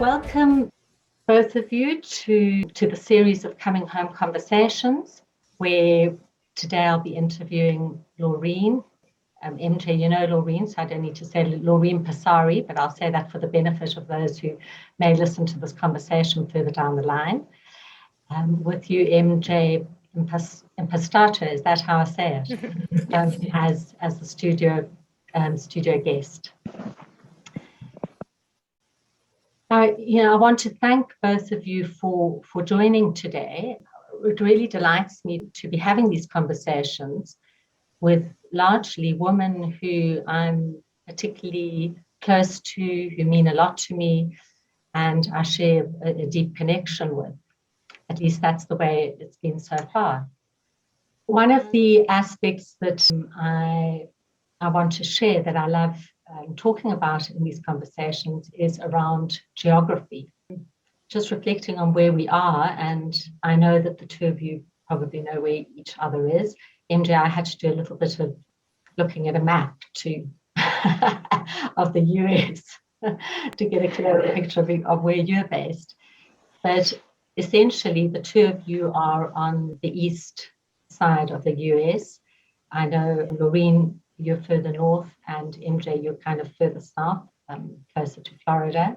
Welcome, both of you, to the series of Coming Home Conversations, where today I'll be interviewing Laurine. MJ, you know Laurine, so I don't need to say Laurine Pisarri, but I'll say that for the benefit of those who may listen to this conversation further down the line. With you, MJ Impastato, is that how I say it? As the studio guest. I want to thank both of you for joining today. It really delights me to be having these conversations with largely women who I'm particularly close to, who mean a lot to me, and I share a deep connection with. At least that's the way it's been so far. One of the aspects that I want to share, that I love talking about in these conversations, is around geography. Just reflecting on where we are, and I know that the two of you probably know where each other is. MJ, I had to do a little bit of looking at a map too of the US to get a clearer picture of where you're based. But essentially, the two of you are on the east side of the US. I know, Laurine, you're further north, and MJ, you're kind of further south, closer to Florida.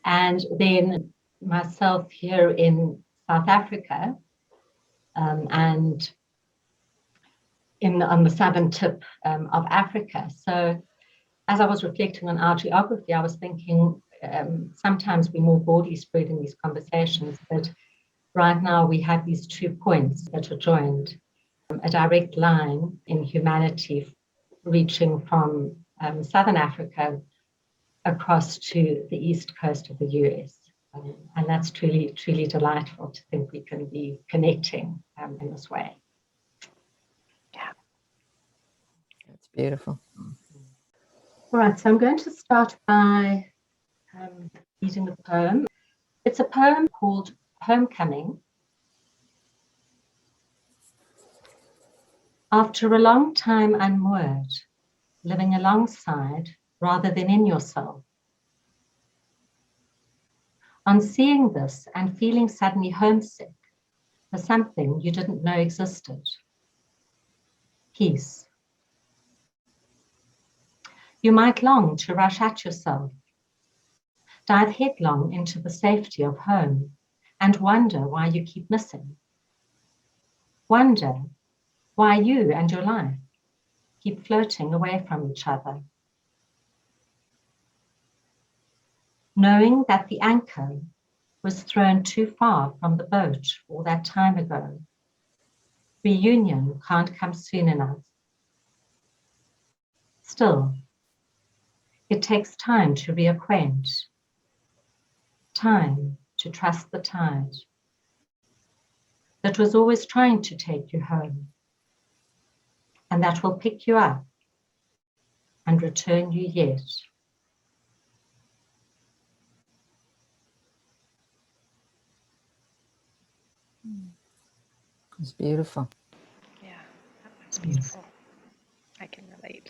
And then myself here in South Africa, and on the southern tip of Africa. So as I was reflecting on our geography, I was thinking sometimes we're more broadly spread in these conversations, but right now we have these 2 points that are joined, a direct line in humanity reaching from southern Africa across to the east coast of the US. And that's truly, truly delightful to think we can be connecting in this way. Yeah, that's beautiful. All right, so I'm going to start by reading a poem. It's a poem called Homecoming. After a long time unmoored, living alongside rather than in yourself. On seeing this and feeling suddenly homesick for something you didn't know existed. Peace. You might long to rush at yourself, dive headlong into the safety of home, and wonder why you keep missing. Wonder why you and your life keep floating away from each other. Knowing that the anchor was thrown too far from the boat all that time ago. Reunion can't come soon enough. Still, it takes time to reacquaint, time to trust the tide that was always trying to take you home, and that will pick you up and return you yet. It's beautiful. Yeah, that was beautiful. I can relate.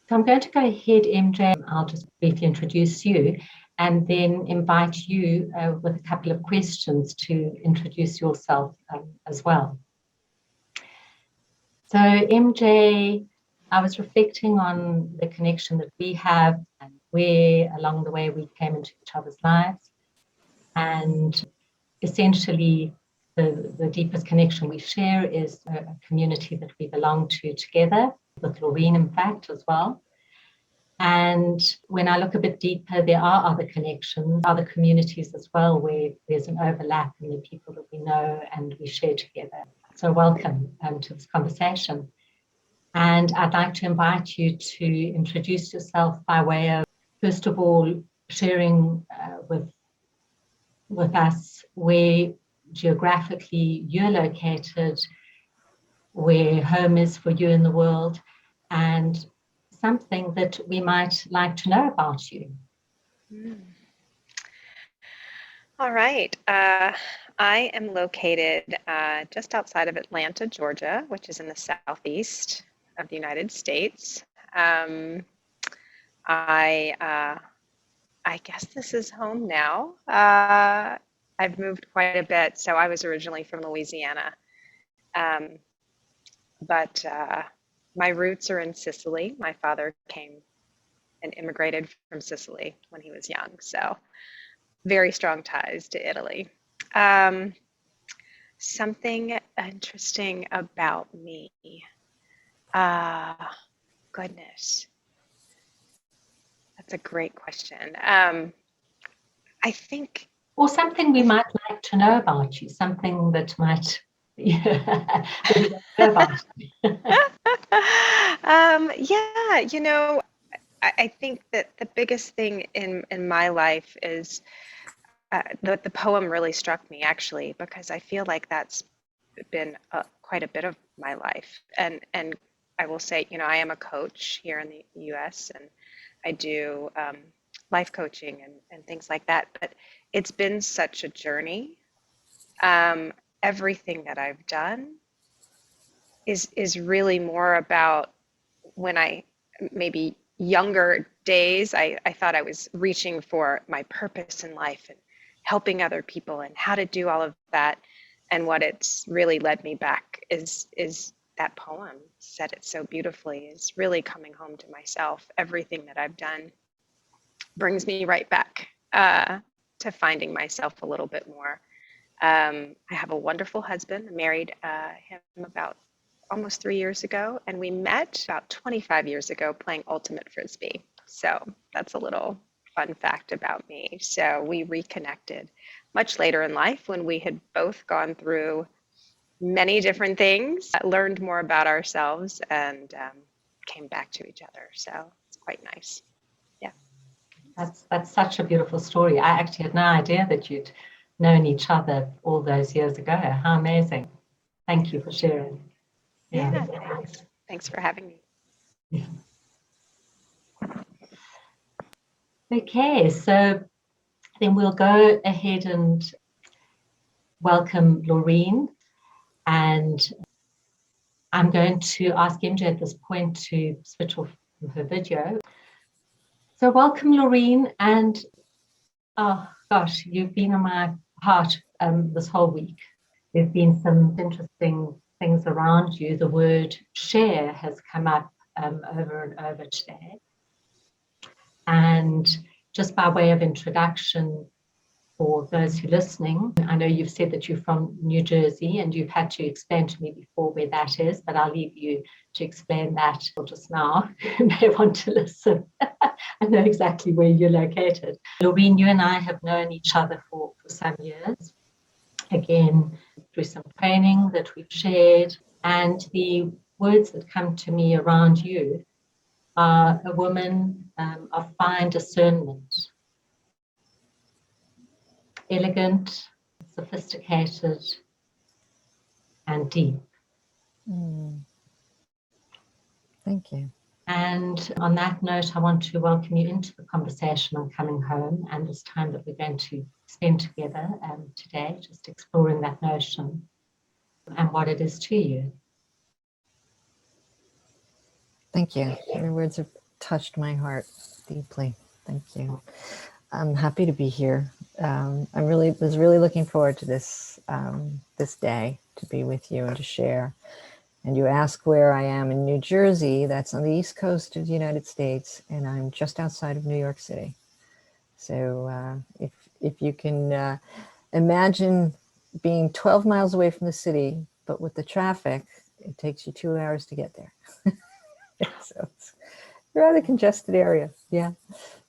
So I'm going to go ahead, MJ. I'll just briefly introduce you and then invite you with a couple of questions to introduce yourself as well. So MJ, I was reflecting on the connection that we have and where along the way we came into each other's lives. And essentially, the deepest connection we share is a community that we belong to together, with Laurine, in fact, as well. And when I look a bit deeper, there are other connections, other communities as well, where there's an overlap in the people that we know and we share together. So welcome to this conversation. And I'd like to invite you to introduce yourself by way of, first of all, sharing with us where geographically you're located, where home is for you in the world, and something that we might like to know about you. All right. I am located just outside of Atlanta, Georgia, which is in the southeast of the United States. I guess this is home now. I've moved quite a bit. So I was originally from Louisiana, um, but my roots are in Sicily. My father came and immigrated from Sicily when he was young. So very strong ties to Italy. Um, Something interesting about me. Uh, Goodness, that's a great question. I think, Or something we might like to know about you, something that might, yeah, that we don't know about you. yeah, I think that the biggest thing in my life is the poem really struck me actually because I feel like that's been quite a bit of my life, and I will say, I am a coach here in the U.S. and I do life coaching and things like that. But it's been such a journey. Everything that I've done is really more about when I maybe younger days, I thought I was reaching for my purpose in life and helping other people and how to do all of that. And what it's really led me back is that poem said it so beautifully, is really coming home to myself. Everything that I've done brings me right back to finding myself a little bit more. I have a wonderful husband. I married him about almost 3 years ago, and we met about 25 years ago playing ultimate frisbee. So that's a little fun fact about me. So we reconnected much later in life when we had both gone through many different things, learned more about ourselves, and came back to each other. So it's quite nice. Yeah. That's such a beautiful story. I actually had no idea that you'd known each other all those years ago. How amazing. Thank you for sharing. Yeah, thanks. Thanks for having me. Yeah. Okay, so then we'll go ahead and welcome Laurine. And I'm going to ask MJ at this point to switch off her video. So welcome, Laurine. And oh gosh, you've been on my heart this whole week. There've been some interesting things around you. The word share has come up over and over today. And just by way of introduction, for those who are listening, I know you've said that you're from New Jersey and you've had to explain to me before where that is, but I'll leave you to explain that just now. You may want to listen. I know exactly where you're located. Laurine, you and I have known each other for some years. Again, through some training that we've shared, and the words that come to me around you are a woman of fine discernment, elegant, sophisticated, and deep. Thank you. And on that note, I want to welcome you into the conversation on coming home and this time that we're going to spend together today, just exploring that notion and what it is to you. Thank you. Your words have touched my heart deeply. Thank you. I'm happy to be here. I was really looking forward to this this day to be with you and to share. And you ask where I am in New Jersey. That's on the East Coast of the United States, and I'm just outside of New York City. So if you can imagine being 12 miles away from the city, but with the traffic, it takes you 2 hours to get there. So it's a rather congested area, yeah.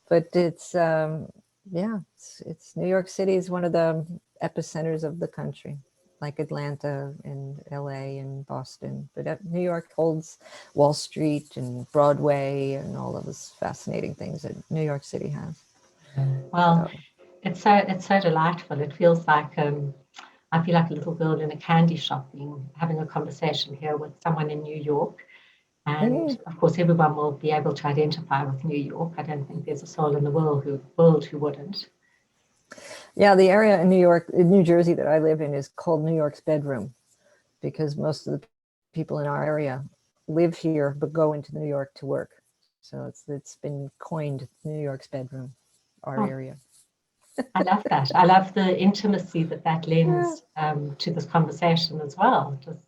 But it's it's New York City is one of the epicenters of the country, like Atlanta and LA and Boston. But New York holds Wall Street and Broadway and all of those fascinating things that New York City has. Well, it's so delightful. It feels like I feel like a little girl in a candy shop having a conversation here with someone in New York. And of course, everyone will be able to identify with New York. I don't think there's a soul in the world who wouldn't. Yeah, the area in New Jersey that I live in is called New York's bedroom, because most of the people in our area live here but go into New York to work. So it's been coined New York's bedroom, our Oh, area. I love that. I love the intimacy that lends to this conversation as well. Just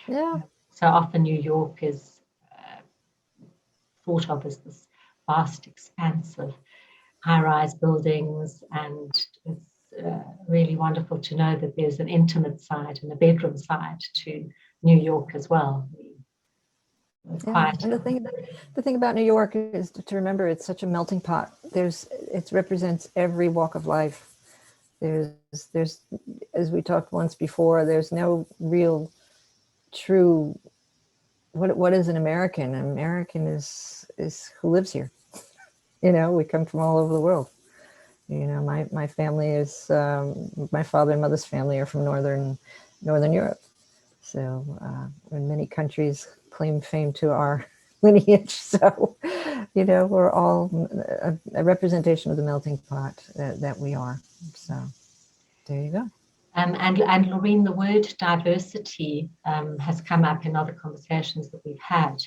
Yeah. so often New York is thought of as this vast expanse of high-rise buildings, and it's really wonderful to know that there's an intimate side and a bedroom side to New York as well. Yeah, and the thing about New York is to remember it's such a melting pot. It represents every walk of life. There's as we talked once before, there's no real true what is an American? An American is who lives here. You know, we come from all over the world. You know, my family is my father and mother's family are from northern Europe. So and many countries claim fame to our lineage. So, you know, we're all a representation of the melting pot that we are. So there you go. And Laurine, the word diversity has come up in other conversations that we've had.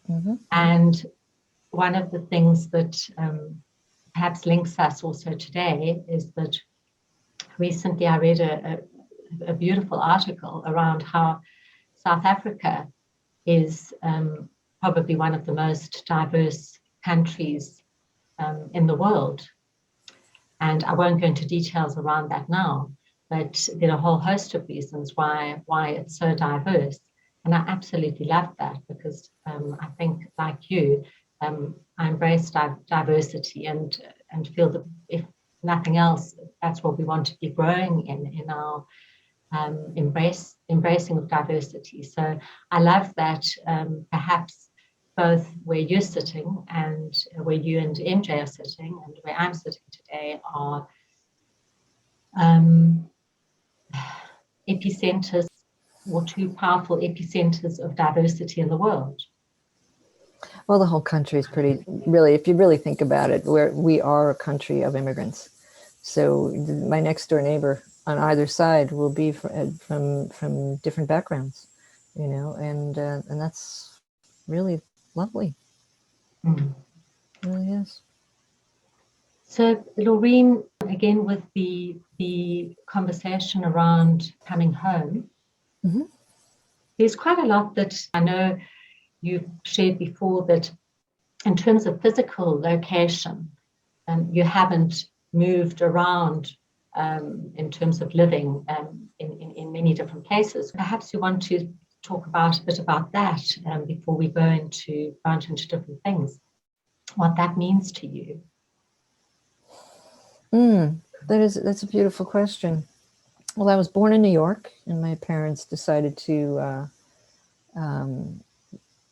Mm-hmm. And one of the things that perhaps links us also today is that recently I read a beautiful article around how South Africa is probably one of the most diverse countries in the world. And I won't go into details around that now, but there are a whole host of reasons why it's so diverse. And I absolutely love that because I think, like you, I embrace diversity and feel that if nothing else, that's what we want to be growing in our embracing of diversity. So I love that perhaps both where you're sitting and where you and MJ are sitting and where I'm sitting today are epicenters or two powerful epicenters of diversity in the world. Well, the whole country is pretty, really, if you really think about it, we are a country of immigrants. So my next door neighbor on either side will be from different backgrounds, you know, and that's really lovely. Mm. It really is. So, Laurine, again with the conversation around coming home, Mm-hmm. there's quite a lot that I know you've shared before that in terms of physical location, you haven't moved around in terms of living in many different places. Perhaps you want to talk a bit about that before we go into branch into different things, what that means to you. That's a beautiful question. Well, I was born in New York, and my parents decided to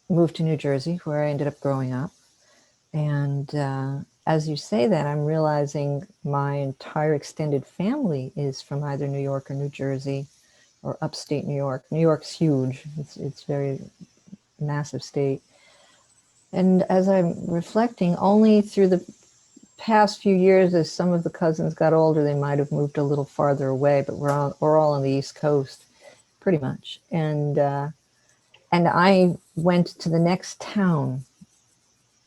move to New Jersey, where I ended up growing up. And as you say that, I'm realizing my entire extended family is from either New York or New Jersey or upstate New York. New York's huge. It's very massive state. And as I'm reflecting, only through the past few years, as some of the cousins got older, they might have moved a little farther away, but we're all on the East Coast, pretty much. And I went to the next town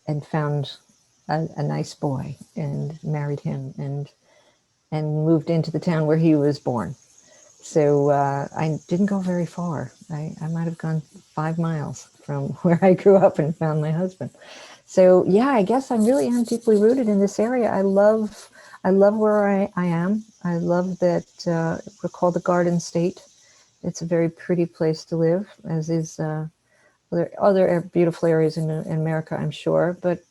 and found a nice boy and married him and moved into the town where he was born. So I didn't go very far. I might have gone 5 miles from where I grew up and found my husband. So yeah, I guess I really am deeply rooted in this area. I love where I am. I love that we're called the Garden State. It's a very pretty place to live, as is other beautiful areas in America, I'm sure. But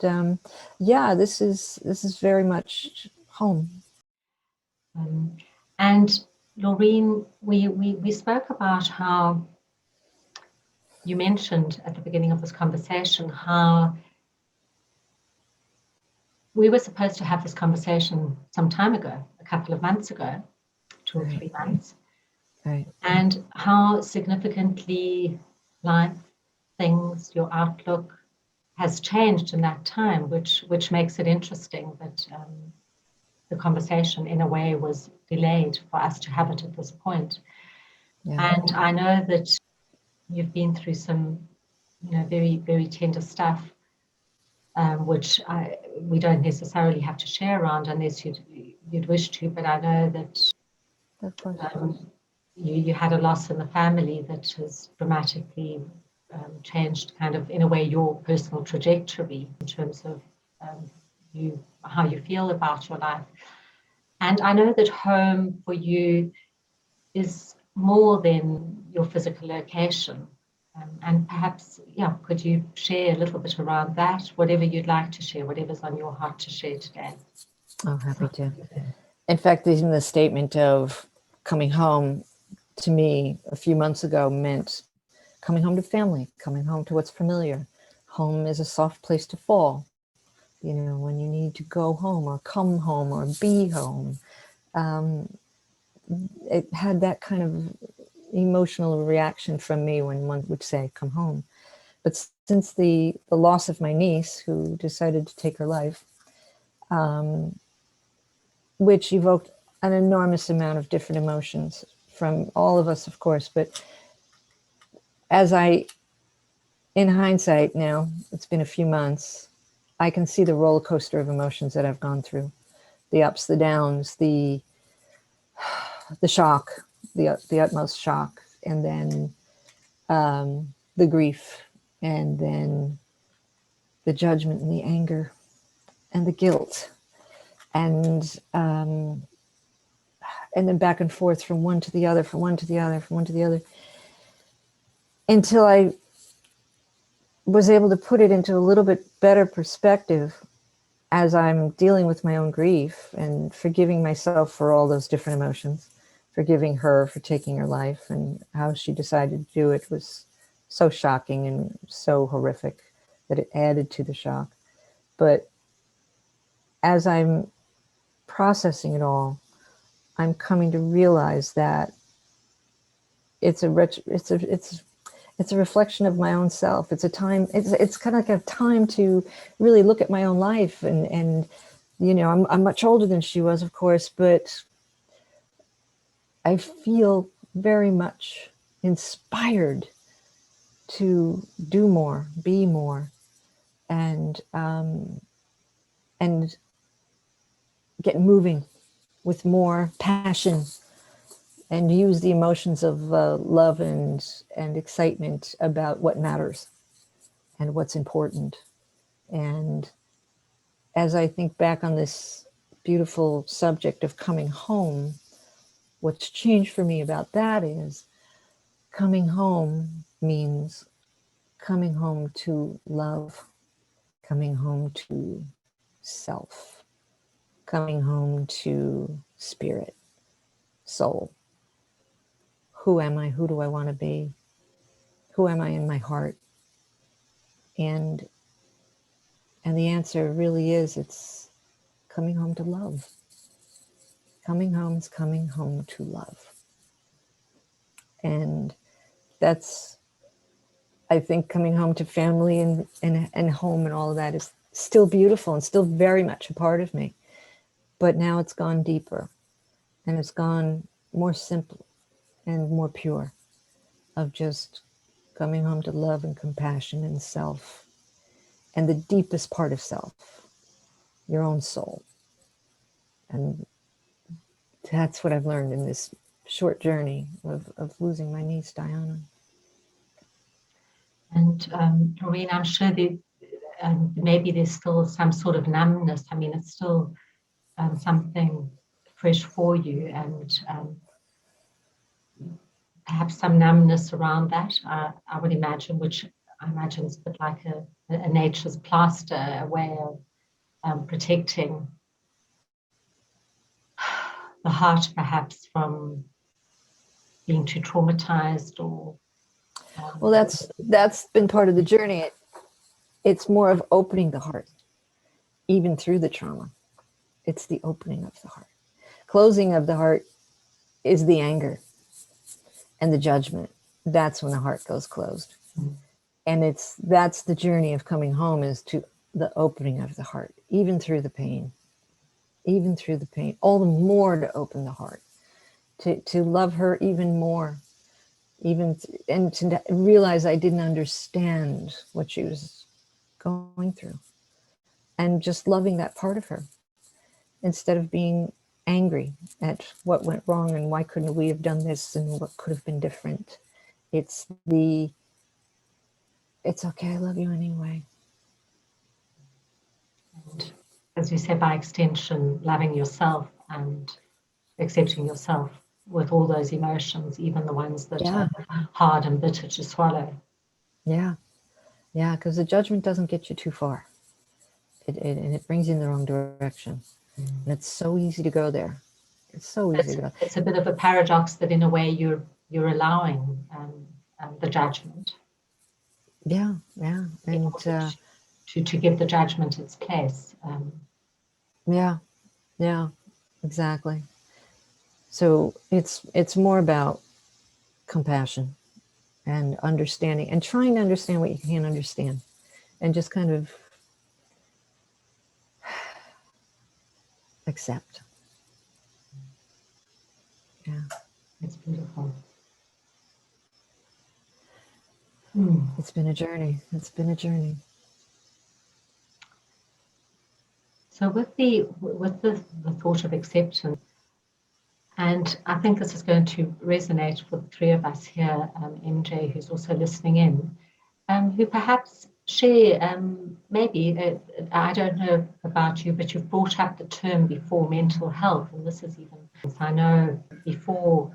yeah, this is very much home. And Laurine, we spoke about how you mentioned at the beginning of this conversation how we were supposed to have this conversation some time ago, a couple of months ago, 2 or 3 months, right. And how significantly life, things, your outlook has changed in that time, which makes it interesting that the conversation in a way was delayed for us to have it at this point. Yeah. And I know that you've been through some, very, very tender stuff which we don't necessarily have to share around unless you'd wish to, but I know that you had a loss in the family that has dramatically changed kind of, in a way, your personal trajectory in terms of how you feel about your life. And I know that home for you is more than your physical location. And perhaps, could you share a little bit around that, whatever you'd like to share, whatever's on your heart to share today? Oh, happy to. In fact, even the statement of coming home to me a few months ago meant coming home to family, coming home to what's familiar. Home is a soft place to fall. You know, when you need to go home or come home or be home. It had that kind of emotional reaction from me when one would say, come home. But since the loss of my niece, who decided to take her life, which evoked an enormous amount of different emotions from all of us, of course, but as in hindsight now, it's been a few months, I can see the roller coaster of emotions that I've gone through, the ups, the downs, the shock, the utmost shock, and then the grief, and then the judgment and the anger and the guilt, and then back and forth from one to the other, from one to the other, from one to the other, until I was able to put it into a little bit better perspective as I'm dealing with my own grief and forgiving myself for all those different emotions, forgiving her for taking her life, and how she decided to do it was so shocking and so horrific that it added to the shock. But as I'm processing it all, I'm coming to realize that it's a reflection of my own self. It's a time, it's kind of like a time to really look at my own life. And you know, I'm much older than she was, of course, but I feel very much inspired to do more, be more, and get moving with more passion, and use the emotions of love and excitement about what matters and what's important. And as I think back on this beautiful subject of coming home, what's changed for me about that is coming home means coming home to love, coming home to self, coming home to spirit, soul. Who am I? Who do I want to be? Who am I in my heart? And the answer really is, it's coming home to love. Coming home is coming home to love. And that's, I think, coming home to family and home and all of that is still beautiful and still very much a part of me. But now it's gone deeper, and it's gone more simple and more pure, of just coming home to love and compassion and self, and the deepest part of self, your own soul. And that's what I've learned in this short journey of losing my niece, Diana. And Laurine, I'm sure that maybe there's still some sort of numbness. I mean, it's still something fresh for you, and perhaps some numbness around that, I would imagine, which I imagine is a bit like a nature's plaster, a way of protecting the heart, perhaps, from being too traumatized or... Well, that's been part of the journey. It's more of opening the heart, even through the trauma. It's the opening of the heart. Closing of the heart is the anger and the judgment. That's when the heart goes closed. Mm. And that's the journey of coming home, is to the opening of the heart, even through the pain, all the more to open the heart, to love her even more, and to realize I didn't understand what she was going through. and just loving that part of her instead of being angry at what went wrong and why couldn't we have done this and what could have been different. It's okay, I love you anyway. And as you said, by extension, loving yourself and accepting yourself with all those emotions, even the ones that are hard and bitter to swallow. Yeah, because the judgment doesn't get you too far. And it brings you in the wrong direction. And it's so easy to go there. It's so easy to go. It's a bit of a paradox that in a way you're allowing the judgment. Yeah. And to give the judgment its place. Yeah, exactly. So it's more about compassion and understanding and trying to understand what you can't understand, and just kind of accept. Yeah. It's beautiful. It's been a journey. So with the thought of acceptance, and I think this is going to resonate for the three of us here, MJ, who's also listening in, who perhaps share, maybe, I don't know about you, but you've brought up the term before, mental health, and this is even, I know before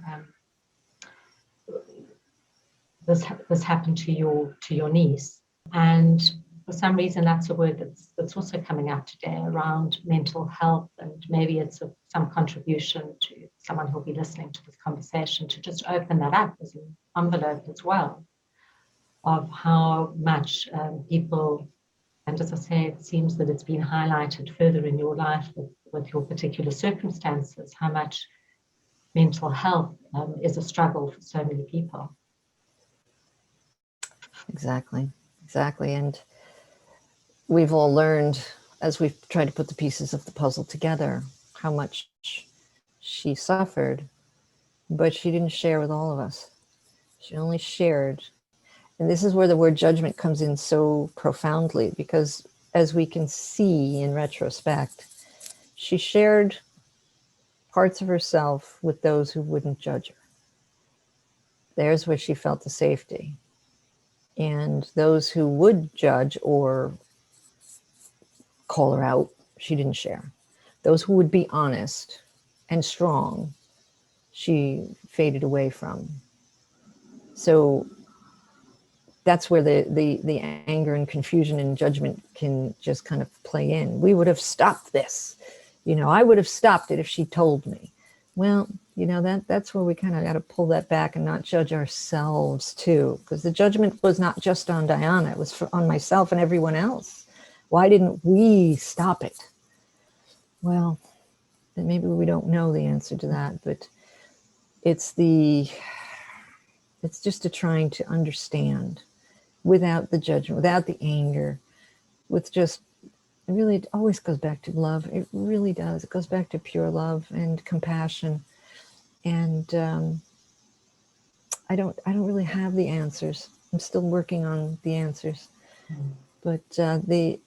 this happened to your niece, and for some reason that's a word that's also coming out today around mental health, and maybe it's some contribution to someone who'll be listening to this conversation to just open that up as an envelope as well of how much people, and as I say, it seems that it's been highlighted further in your life with your particular circumstances, how much mental health is a struggle for so many people. Exactly. And we've all learned, as we've tried to put the pieces of the puzzle together, how much she suffered, but she didn't share with all of us. She only shared. And this is where the word judgment comes in so profoundly, because as we can see in retrospect, she shared parts of herself with those who wouldn't judge her. There's where she felt the safety. And those who would judge or call her out, she didn't share. Those who would be honest and strong, she faded away from. So that's where the anger and confusion and judgment can just kind of play in. We would have stopped this. I would have stopped it if she told me. Well, that's where we kind of got to pull that back and not judge ourselves too, because the judgment was not just on Diana, it was on myself and everyone else. Why didn't we stop it? Well, maybe we don't know the answer to that, but it's just trying to understand without the judgment, without the anger, with just, really, it always goes back to love. It really does. It goes back to pure love and compassion. And I don't really have the answers. I'm still working on the answers. But the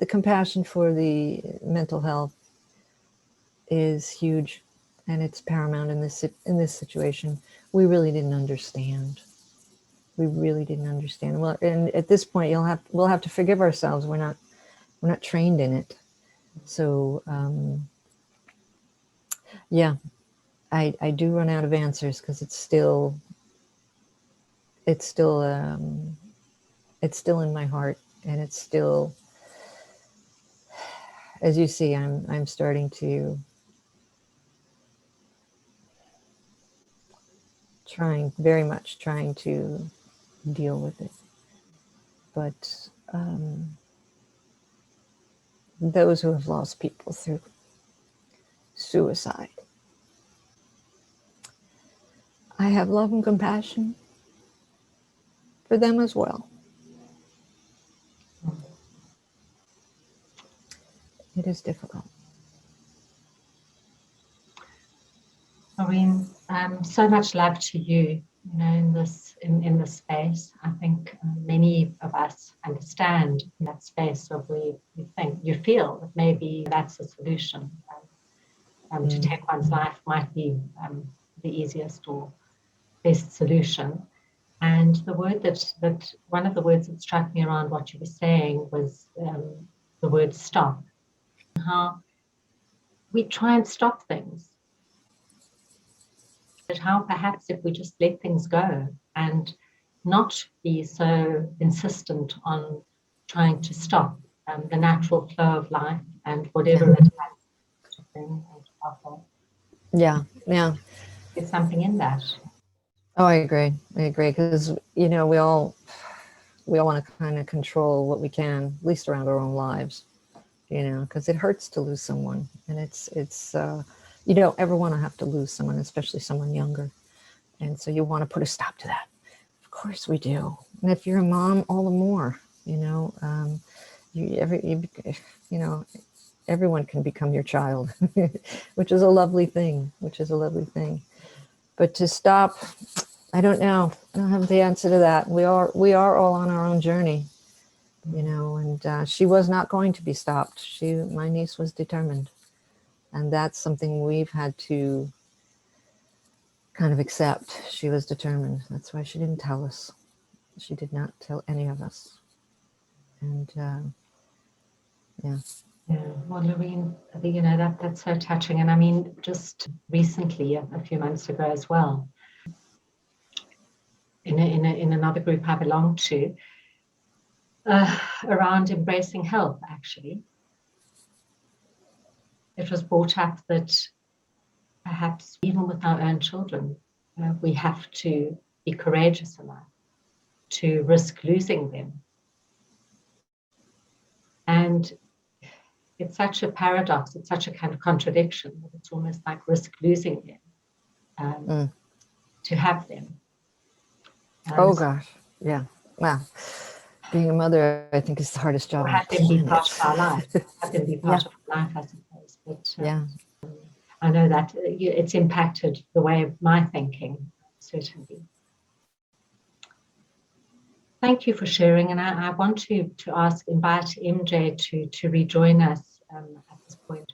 compassion for the mental health is huge, and it's paramount in this situation. We really didn't understand. Well, and at this point, we'll have to forgive ourselves. We're not trained in it. So yeah, I do run out of answers, because it's still in my heart, and it's still, as you see, I'm starting to very much trying to deal with it. But those who have lost people through suicide, I have love and compassion for them as well. It is difficult. Laurine, so much love to you. in this space. I think many of us understand in that space of where you feel that maybe that's a solution. To take one's life might be the easiest or best solution. And the word that one of the words that struck me around what you were saying was the word stop. How we try and stop things, but how perhaps if we just let things go and not be so insistent on trying to stop the natural flow of life and whatever it has to bring and to offer. Yeah. There's something in that. Oh, I agree, because we all want to kind of control what we can, at least around our own lives, because it hurts to lose someone, and it's you don't ever want to have to lose someone, especially someone younger, and so you want to put a stop to that. Of course we do, and if you're a mom, all the more. Everyone can become your child, which is a lovely thing. But to stop, I don't know. I don't have the answer to that. We are all on our own journey, and she was not going to be stopped. My niece was determined, and that's something we've had to kind of accept. She was determined. That's why she didn't tell us. She did not tell any of us. And yeah. Yeah, well, Laurine, that's so touching. And I mean, just recently, a few months ago as well, in another group I belong to, around embracing help, actually, it was brought up that perhaps even with our own children, we have to be courageous enough to risk losing them. And it's such a paradox, it's such a kind of contradiction that it's almost like risk losing them to have them. Oh gosh, yeah. Wow. Being a mother, I think, is the hardest job. Or have them be part of our life. Have them be part of our life, I suppose. But I know that it's impacted the way of my thinking, certainly. Thank you for sharing, and I want to invite MJ to rejoin us at this point.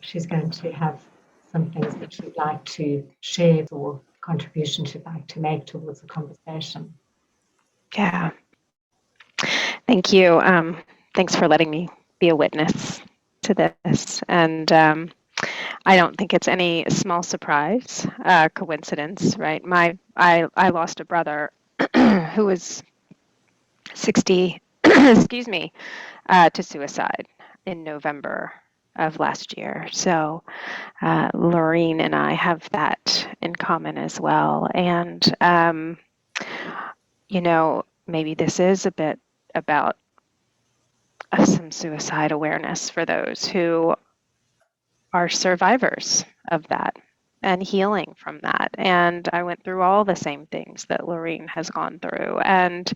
She's going to have some things that she'd like to share or contribution she'd like to make towards the conversation. Yeah. Thank you. Thanks for letting me be a witness to this. And I don't think it's any small surprise, coincidence, right? I lost a brother who was 60, excuse me, to suicide in November of last year. So Laurine and I have that in common as well. And, maybe this is a bit about some suicide awareness for those who are survivors of that and healing from that. And I went through all the same things that Laurine has gone through. And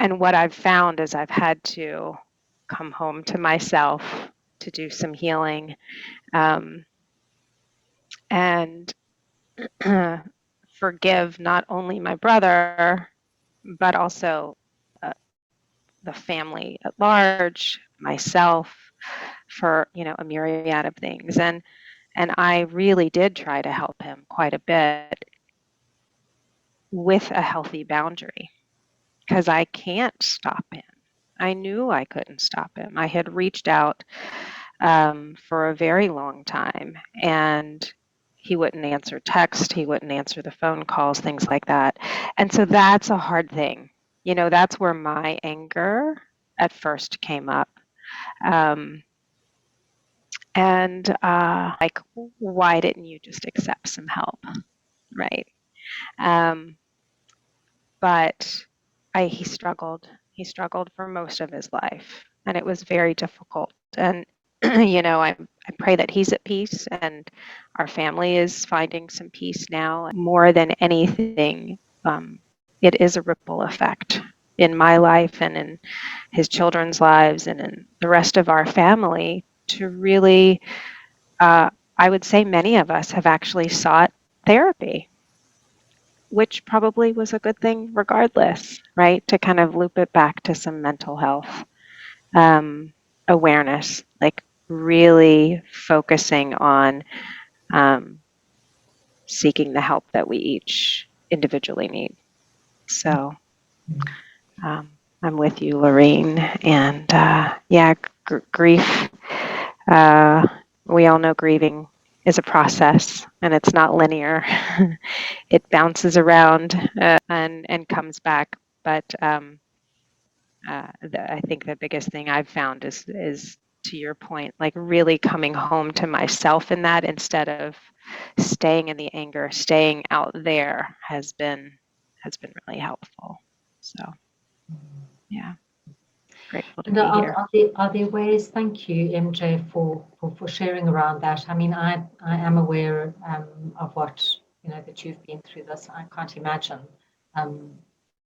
what I've found is I've had to come home to myself to do some healing and forgive not only my brother, but also the family at large, myself, for a myriad of things. And I really did try to help him quite a bit with a healthy boundary, because I can't stop him. I knew I couldn't stop him. I had reached out for a very long time, and he wouldn't answer text, he wouldn't answer the phone calls, things like that. And so that's a hard thing. That's where my anger at first came up. Like, why didn't you just accept some help, right? But he struggled. He struggled for most of his life, and it was very difficult. And I pray that he's at peace, and our family is finding some peace now. More than anything, it is a ripple effect in my life and in his children's lives and in the rest of our family to really, I I would say many of us have actually sought therapy, which probably was a good thing regardless, right? To kind of loop it back to some mental health awareness, like really focusing on seeking the help that we each individually need. So I'm with you, Laurine. And yeah, grief, we all know grieving is a process and it's not linear. It bounces around and comes back. But I think the biggest thing I've found is to your point, like really coming home to myself in that instead of staying in the anger, staying out there has been really helpful. So yeah, grateful to And be here. are there ways, thank you, MJ, for sharing around that? I mean, I am aware of what, that you've been through this. I can't imagine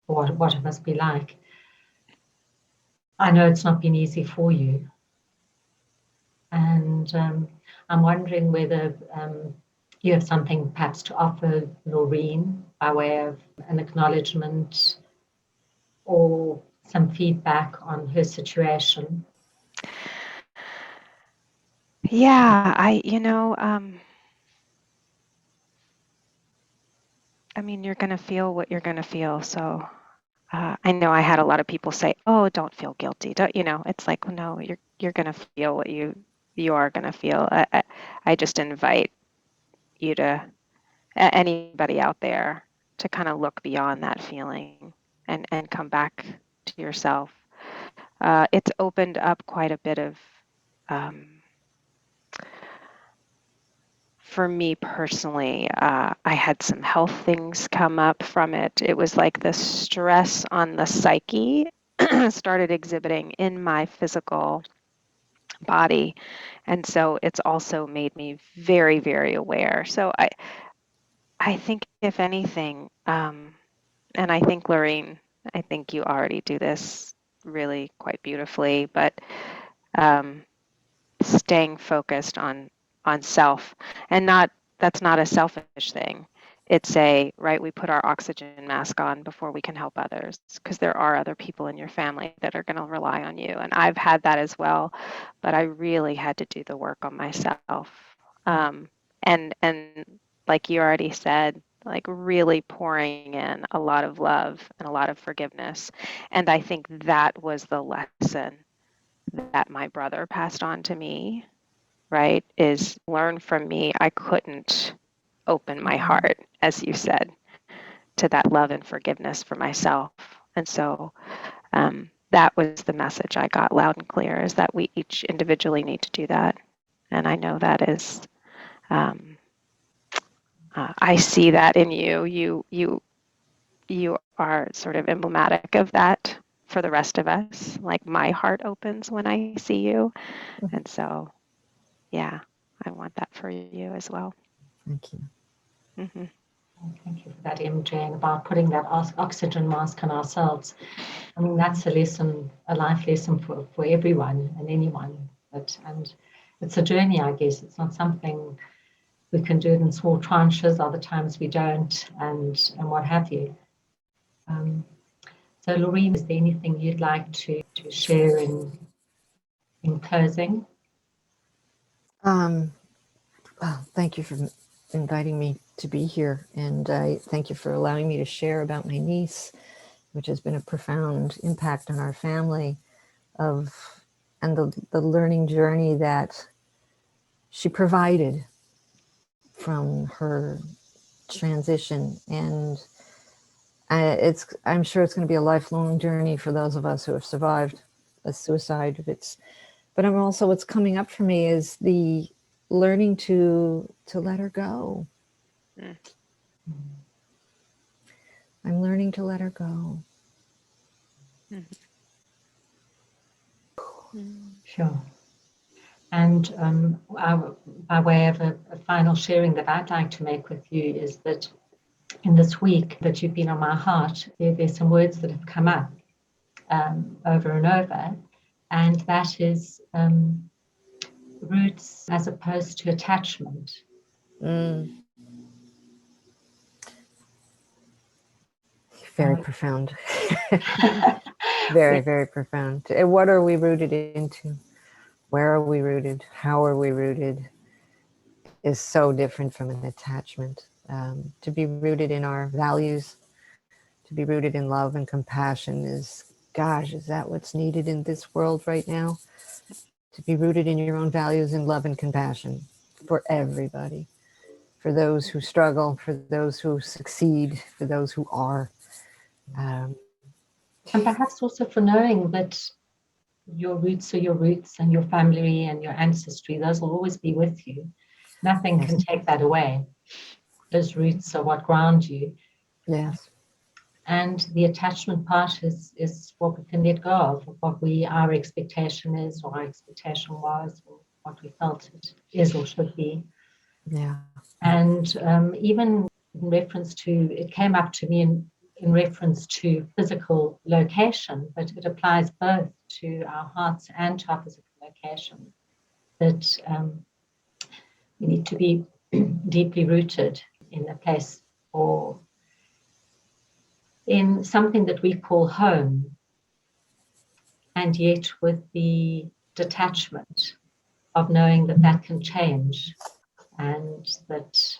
what it must be like. I know it's not been easy for you. And I'm wondering whether you have something perhaps to offer Laurine by way of an acknowledgement or some feedback on her situation. Yeah, I mean, you're going to feel what you're going to feel. So I know I had a lot of people say, "Oh, don't feel guilty." Don't, it's like, well, no, you're going to feel what you are going to feel. I just invite you to anybody out there to kind of look beyond that feeling and come back to yourself. It's opened up quite a bit of for me personally, I had some health things come up from it. It was like the stress on the psyche started exhibiting in my physical body. And so it's also made me very, very aware. So I think if anything, and I think Laurine, I think you already do this really quite beautifully, but staying focused on self, and that's not a selfish thing. It's we put our oxygen mask on before we can help others, because there are other people in your family that are going to rely on you, and I've had that as well, but I really had to do the work on myself. And like you already said, like really pouring in a lot of love and a lot of forgiveness. And I think that was the lesson that my brother passed on to me, right? Is learn from me. I couldn't open my heart, as you said, to that love and forgiveness for myself. And so that was the message I got loud and clear, is that we each individually need to do that. And I know that is, I see that in you. You are sort of emblematic of that for the rest of us. Like my heart opens when I see you. And so, yeah, I want that for you as well. Thank you. Mm-hmm. Thank you for that, MJ, and about putting that oxygen mask on ourselves. I mean, that's a life lesson for everyone and anyone. And it's a journey, I guess. It's not something we can do it in small tranches. Other times we don't, and what have you. So, Laurine, is there anything you'd like to share in closing? Thank you for inviting me to be here, and I thank you for allowing me to share about my niece, which has been a profound impact on our family, and the learning journey that she provided from her transition. And I'm sure it's going to be a lifelong journey for those of us who have survived a suicide. But I'm also, what's coming up for me is the learning to let her go. Mm. I'm learning to let her go. Sure. And by way of a final sharing that I'd like to make with you is that in this week that you've been on my heart, there's some words that have come up over and over, and that is roots as opposed to attachment? Mm. Very profound. Very, very profound. What are we rooted into? Where are we rooted? How are we rooted? Is so different from an attachment. To be rooted in our values, to be rooted in love and compassion is, gosh, is that what's needed in this world right now? To be rooted in your own values and love and compassion for everybody, for those who struggle, for those who succeed, for those who are. And perhaps also for knowing that your roots are your roots, and your family and your ancestry, those will always be with you. Nothing Yes. can take that away. Those roots are what ground you. Yes. And the attachment part is what we can let go of what our expectation is, or our expectation was, or what we felt it is or should be. Yeah. And even in reference to, it came up to me in reference to physical location, but it applies both to our hearts and to our physical location, that we need to be deeply rooted in a place, or in something that we call home, and yet with the detachment of knowing that that can change, and that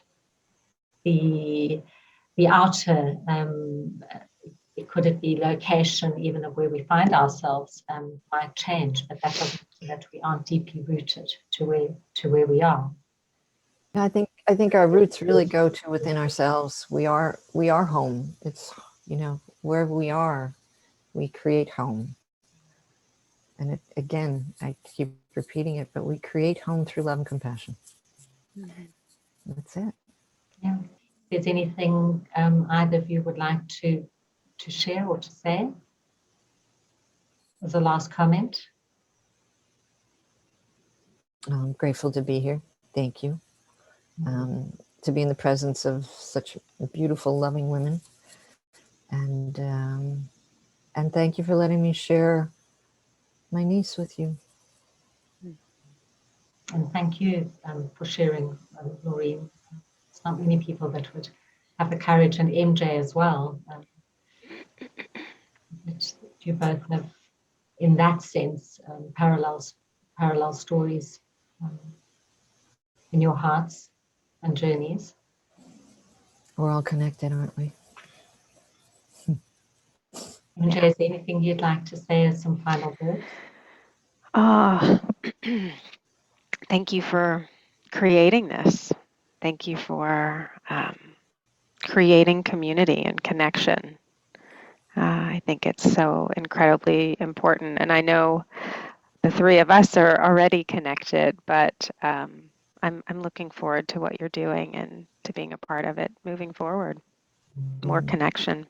the outer, could it be location, even of where we find ourselves, might change, but that doesn't mean that we aren't deeply rooted to where we are. I think our roots really go to within ourselves. We are home. It's, wherever we are, we create home. And again, I keep repeating it, but we create home through love and compassion. Mm-hmm. That's it. Yeah. If there's anything either of you would like to share or to say as a last comment? I'm grateful to be here. Thank you. To be in the presence of such beautiful, loving women. And thank you for letting me share my niece with you. And thank you for sharing, Laurine. It's not many people that would have the courage, and MJ as well. You both have, in that sense, parallel stories in your hearts and journeys. We're all connected, aren't we? MJ, is there anything you'd like to say as some final words? Thank you for creating this. Thank you for creating community and connection. I think it's so incredibly important. And I know the three of us are already connected, but I'm looking forward to what you're doing and to being a part of it moving forward. More connection.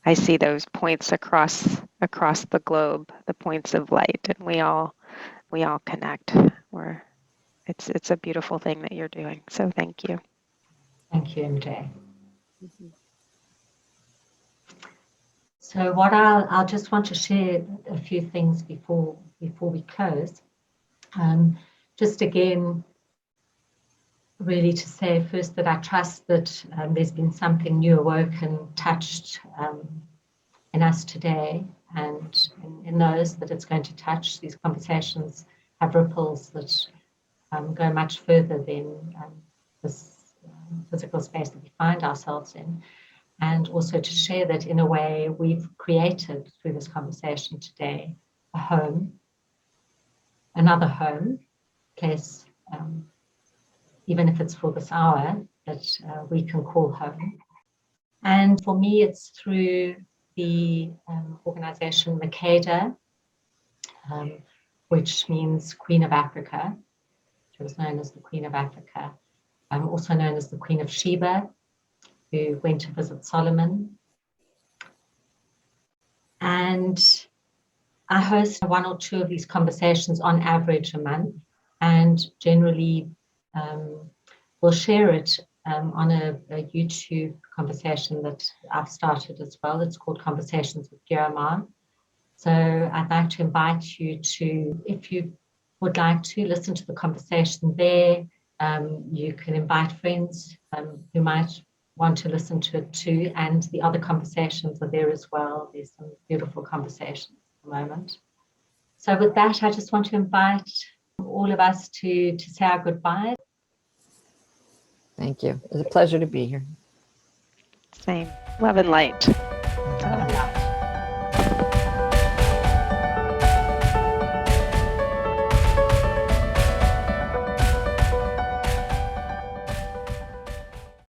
I see those points across the globe, the points of light, and we all connect. It's a beautiful thing that you're doing. So thank you. Thank you, MJ. Mm-hmm. So what I'll just want to share a few things before we close. Just again, really to say first that I trust that there's been something new awoken, touched in us today, and in those that it's going to touch. These conversations have ripples that go much further than this physical space that we find ourselves in. And also to share that in a way we've created through this conversation today a home, another home, place, even if it's for this hour, that we can call home. And for me, it's through the organization Makeda, which means Queen of Africa. She was known as the Queen of Africa, also known as the Queen of Sheba, who went to visit Solomon. And I host one or two of these conversations on average a month, and generally we'll share it on a YouTube conversation that I've started as well. It's called Conversations with Guiomar. So I'd like to invite you to, if you would like to listen to the conversation there, you can invite friends who might want to listen to it too, and the other conversations are there as well. There's some beautiful conversations at the moment. So with that, I just want to invite all of us to say our goodbyes. Thank you. It was a pleasure to be here. Same. Love and light.